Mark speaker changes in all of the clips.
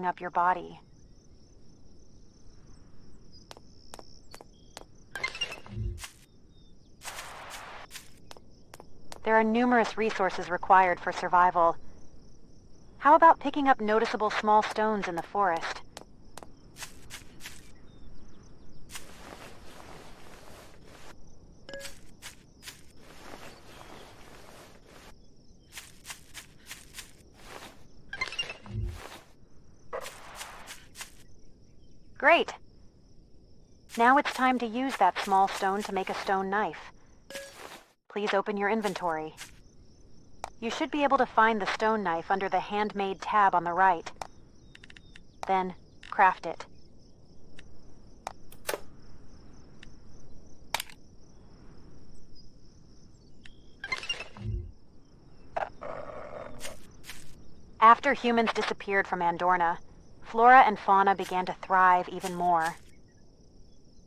Speaker 1: filling up your body. There are numerous resources required for survival. How about picking up noticeable small stones in the forest? Great! Now it's time to use that small stone to make a stone knife. Please open your inventory. You should be able to find the stone knife under the handmade tab on the right. Then, craft it. After humans disappeared from Andorna, flora and fauna began to thrive even more.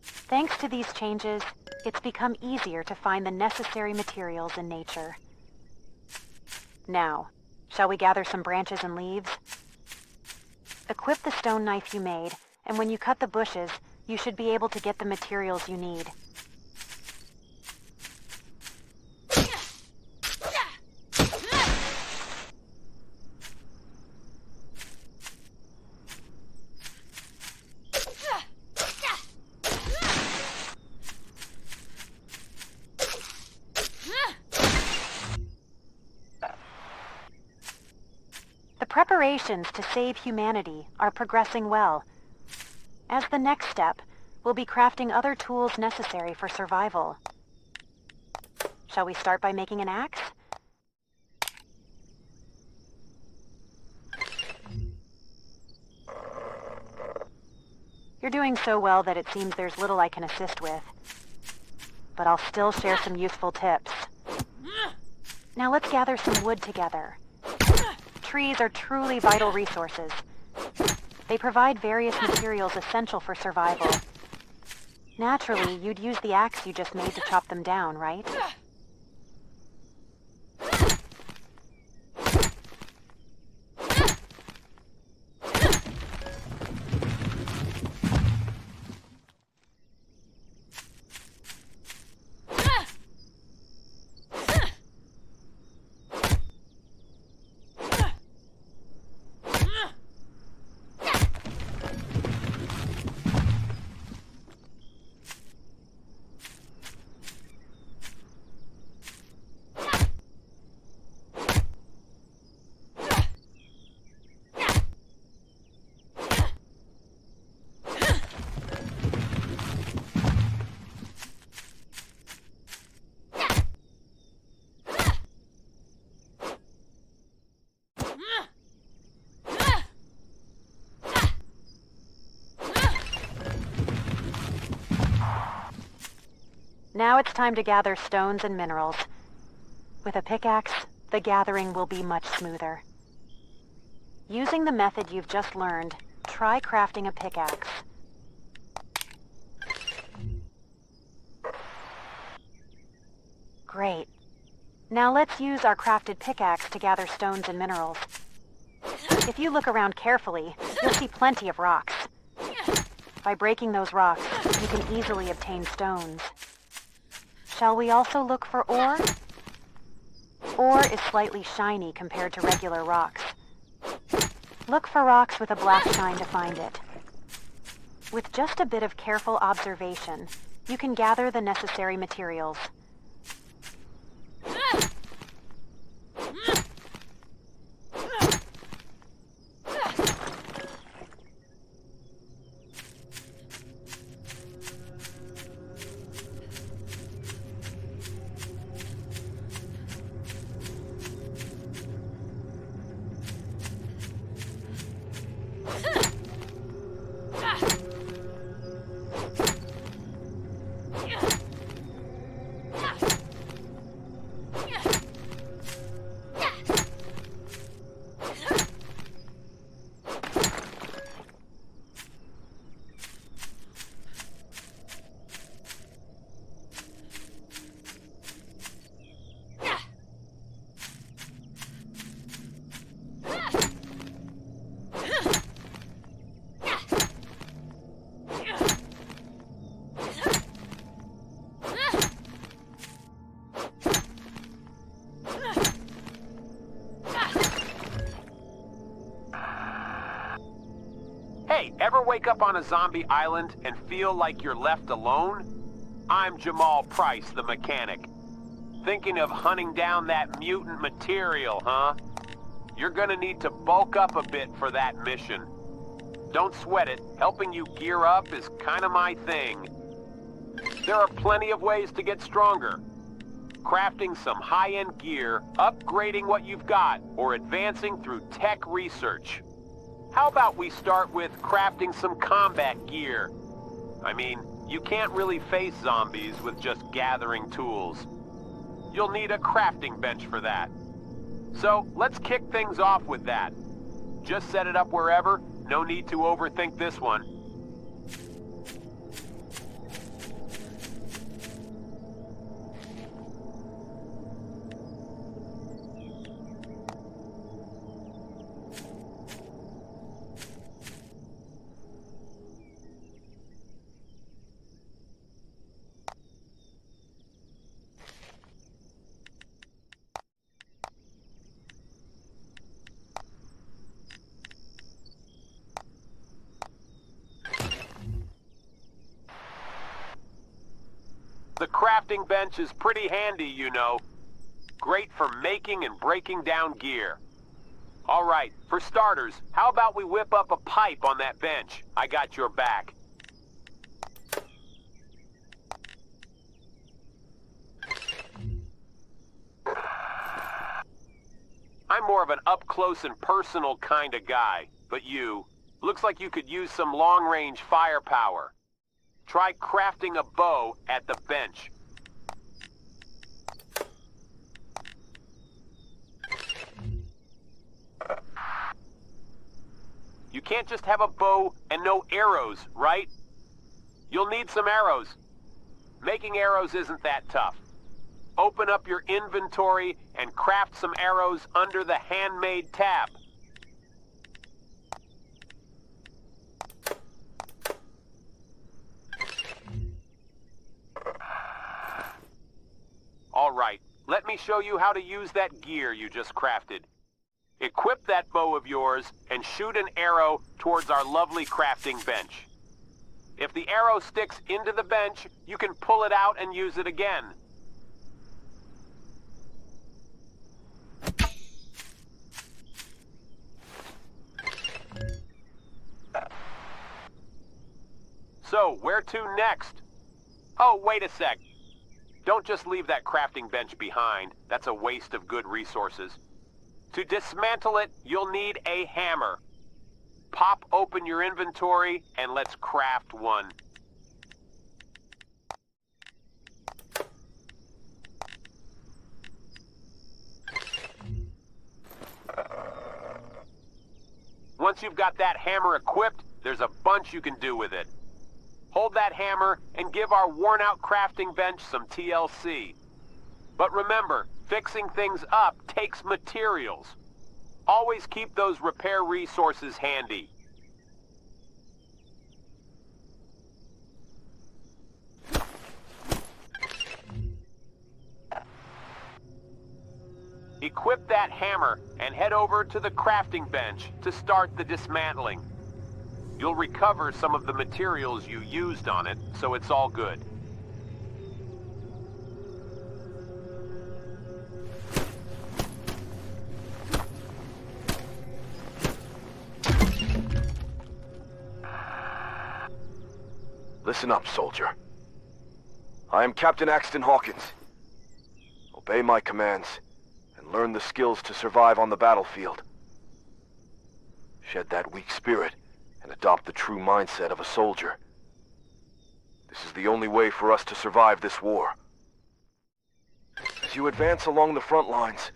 Speaker 1: Thanks to these changes, it's become easier to find the necessary materials in nature. Now, shall we gather some branches and leaves? Equip the stone knife you made, and when you cut the bushes, you should be able to get the materials you need. Preparations to save humanity are progressing well. As the next step, we'll be crafting other tools necessary for survival. Shall we start by making an axe? You're doing so well that it seems there's little I can assist with. But I'll still share some useful tips. Now let's gather some wood together. Trees are truly vital resources. They provide various materials essential for survival. Naturally, you'd use the axe you just made to chop them down, right? Now it's time to gather stones and minerals. With a pickaxe, the gathering will be much smoother. Using the method you've just learned, try crafting a pickaxe. Great. Now let's use our crafted pickaxe to gather stones and minerals. If you look around carefully, you'll see plenty of rocks. By breaking those rocks, you can easily obtain stones. Shall we also look for ore? Ore is slightly shiny compared to regular rocks. Look for rocks with a black shine to find it. With just a bit of careful observation, you can gather the necessary materials.
Speaker 2: Hey, ever wake up on a zombie island and feel like you're left alone? I'm Jamal Price, the mechanic. Thinking of hunting down that mutant material, huh? You're gonna need to bulk up a bit for that mission. Don't sweat it. Helping you gear up is kinda my thing. There are plenty of ways to get stronger. Crafting some high-end gear, upgrading what you've got, or advancing through tech research. How about we start with crafting some combat gear? I mean, you can't really face zombies with just gathering tools. You'll need a crafting bench for that. So, let's kick things off with that. Just set it up wherever, no need to overthink this one. The crafting bench is pretty handy, you know. Great for making and breaking down gear. All right, for starters, how about we whip up a pipe on that bench? I got your back. I'm more of an up-close and personal kind of guy, but looks like you could use some long-range firepower. Try crafting a bow at the bench. You can't just have a bow and no arrows, right? You'll need some arrows. Making arrows isn't that tough. Open up your inventory and craft some arrows under the handmade tab. All right, let me show you how to use that gear you just crafted. Equip that bow of yours and shoot an arrow towards our lovely crafting bench. If the arrow sticks into the bench, you can pull it out and use it again. So, where to next? Oh, wait a sec. Don't just leave that crafting bench behind. That's a waste of good resources. To dismantle it, you'll need a hammer. Pop open your inventory and let's craft one. Once you've got that hammer equipped, there's a bunch you can do with it. Hold that hammer and give our worn-out crafting bench some TLC. But remember, fixing things up takes materials. Always keep those repair resources handy. Equip that hammer and head over to the crafting bench to start the dismantling. You'll recover some of the materials you used on it, so it's all good.
Speaker 3: Listen up, soldier. I am Captain Axton Hawkins. Obey my commands and learn the skills to survive on the battlefield. Shed that weak spirit and adopt the true mindset of a soldier. This is the only way for us to survive this war. As you advance along the front lines,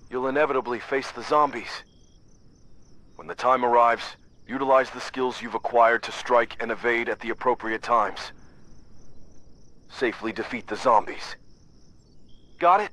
Speaker 3: you'll inevitably face the zombies. When the time arrives, utilize the skills you've acquired to strike and evade at the appropriate times. Safely defeat the zombies. Got it?